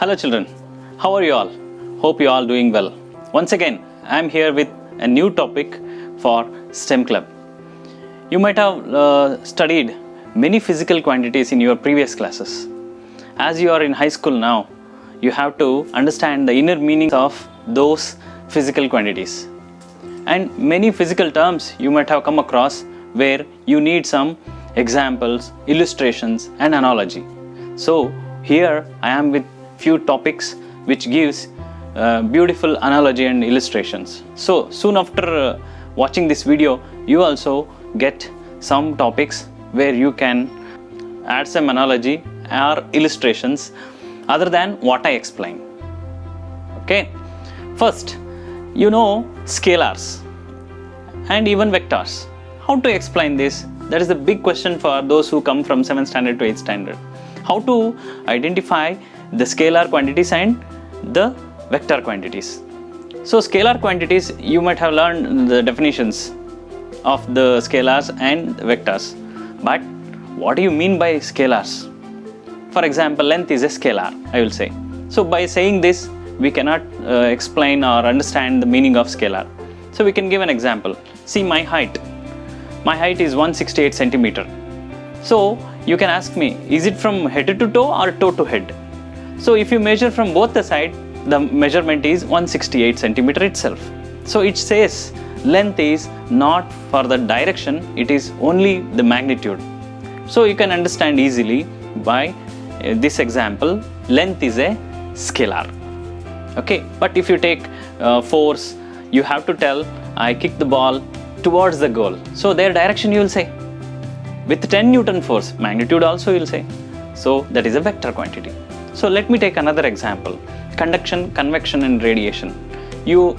Hello children, how are you all? Hope you all doing well. Once again, I am here with a new topic for STEM Club. You might have studied many physical quantities in your previous classes. As you are in high school now, you have to understand the inner meanings of those physical quantities. And many physical terms you might have come across where you need some examples, illustrations and analogy. So here I am with few topics which gives beautiful analogy and illustrations. So soon after watching this video, you also get some topics where you can add some analogy or illustrations other than what I explained. Okay, first, you know scalars and even vectors. How to explain this? That is the big question for those who come from 7th standard to 8th standard. How to identify the scalar quantities and the vector quantities. So scalar quantities, you might have learned the definitions of the scalars and vectors. But what do you mean by scalars? For example, length is a scalar, I will say. So by saying this, we cannot explain or understand the meaning of scalar. So we can give an example. See my height. My height is 168 centimeter. So you can ask me, is it from head to toe or toe to head? So if you measure from both the sides, the measurement is 168 centimeter itself. So it says length is not for the direction, it is only the magnitude. So you can understand easily by this example, length is a scalar. Okay, but if you take force, you have to tell I kick the ball towards the goal. So their direction you will say. With 10 Newton force, magnitude also you will say. So that is a vector quantity. So let me take another example. Conduction, convection and radiation. You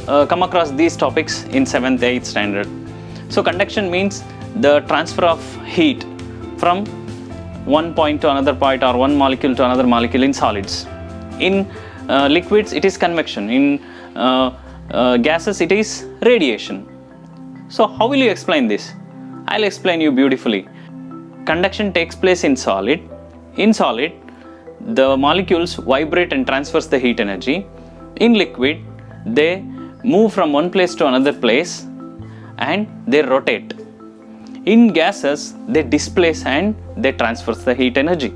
come across these topics in 7th, 8th standard. So conduction means the transfer of heat from one point to another point or one molecule to another molecule in solids. In liquids it is convection. In gases it is radiation. So how will you explain this? I'll explain you beautifully. Conduction takes place in solid. In solid, the molecules vibrate and transfers the heat energy. In liquid, they move from one place to another place and they rotate. In gases, they displace and they transfer the heat energy.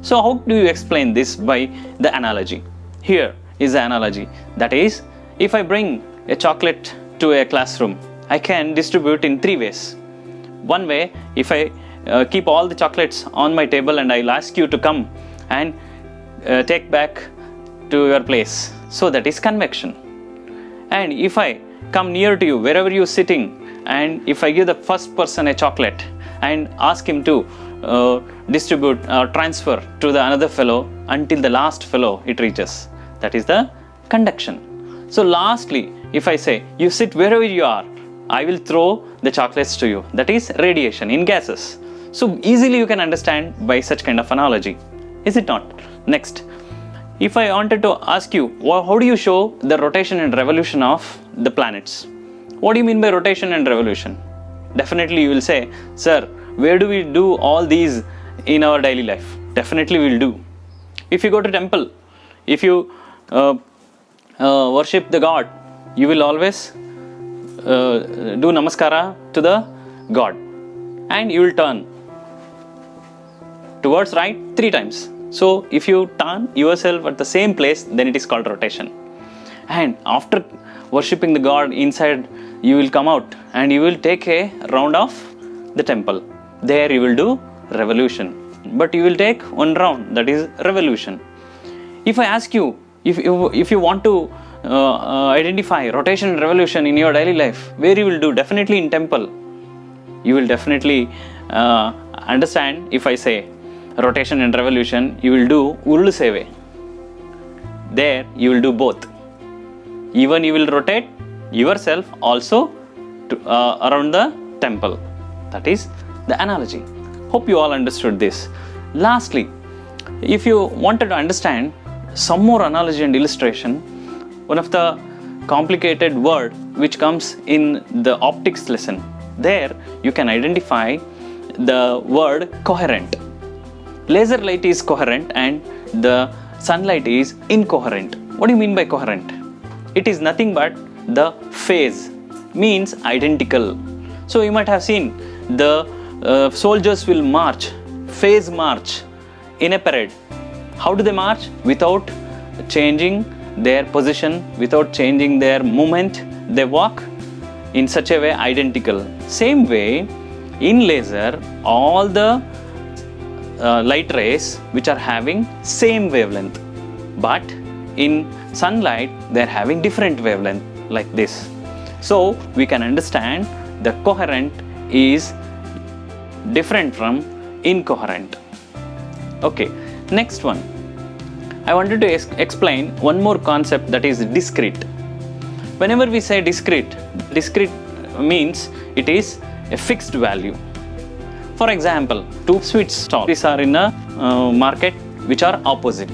So how do you explain this by the analogy? Here is the analogy. That is, if I bring a chocolate to a classroom, I can distribute in 3 ways. One way, if I keep all the chocolates on my table and I'll ask you to come and take back to your place. So that is convection. And if I come near to you, wherever you're sitting, and if I give the first person a chocolate and ask him to distribute or transfer to the another fellow until the last fellow it reaches, that is the conduction. So lastly, if I say, you sit wherever you are, I will throw the chocolates to you. That is radiation in gases. So easily you can understand by such kind of analogy. Is it not? Next, if I wanted to ask you, how do you show the rotation and revolution of the planets? What do you mean by rotation and revolution? Definitely you will say, sir, where do we do all these in our daily life? Definitely we will do. If you go to temple, if you worship the God, you will always do namaskara to the God and you will turn towards right 3 times. So if you turn yourself at the same place, then it is called rotation. And after worshipping the God inside, you will come out and you will take a round of the temple. There you will do revolution. But you will take one round, that is revolution. If I ask you, if you want to identify rotation and revolution in your daily life, where you will do? Definitely in temple. You will definitely understand if I say rotation and revolution, you will do Urulu Seve. There you will do both. Even you will rotate yourself also to, around the temple. That is the analogy. Hope you all understood this. Lastly, if you wanted to understand some more analogy and illustration, one of the complicated word which comes in the optics lesson, there you can identify the word coherent. Laser light is coherent and the sunlight is incoherent. What do you mean by coherent? It is nothing but the phase, means identical. So you might have seen the soldiers will march, phase march in a parade. How do they march? Without changing their position, without changing their movement, they walk in such a way identical. Same way, in laser, all the light rays which are having same wavelength, but in sunlight they are having different wavelength like this. So we can understand the coherent is different from incoherent. Okay, next one. I wanted to explain one more concept, that is discrete. Whenever we say discrete means it is a fixed value. For example, two sweet stalls are in a market which are opposite.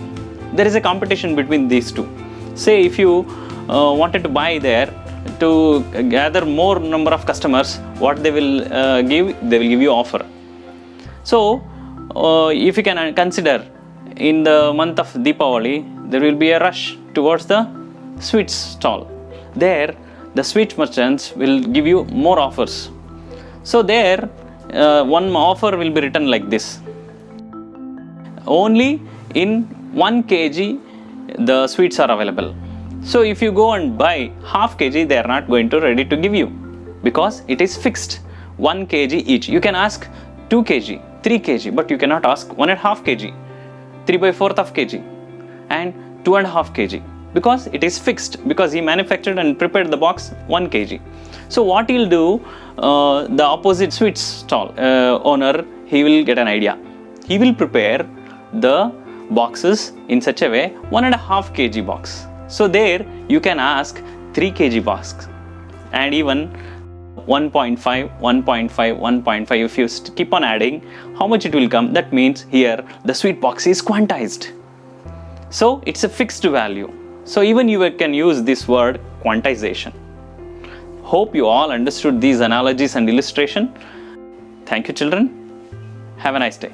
There is a competition between these two. Say if you wanted to buy there, to gather more number of customers, what they will give? They will give you offer. So if you can consider, in the month of Deepavali, there will be a rush towards the sweets stall. There, the sweet merchants will give you more offers. So there, one offer will be written like this: only in 1 kg the sweets are available. So if you go and buy half kg, they are not going to ready to give you, because it is fixed 1 kg each. You can ask 2 kg, 3 kg, but you cannot ask 1.5 kg, 3/4 of kg, and 2.5 kg, because it is fixed, because he manufactured and prepared the box 1 kg. So what he'll do, the opposite sweets stall owner, he will get an idea. He will prepare the boxes in such a way 1.5 kg box. So there you can ask 3 kg box, and even 1.5, 1.5, 1.5. If you keep on adding, how much it will come? That means here the sweet box is quantized. So it's a fixed value. So even you can use this word quantization. Hope you all understood these analogies and illustration. Thank you, children. Have a nice day.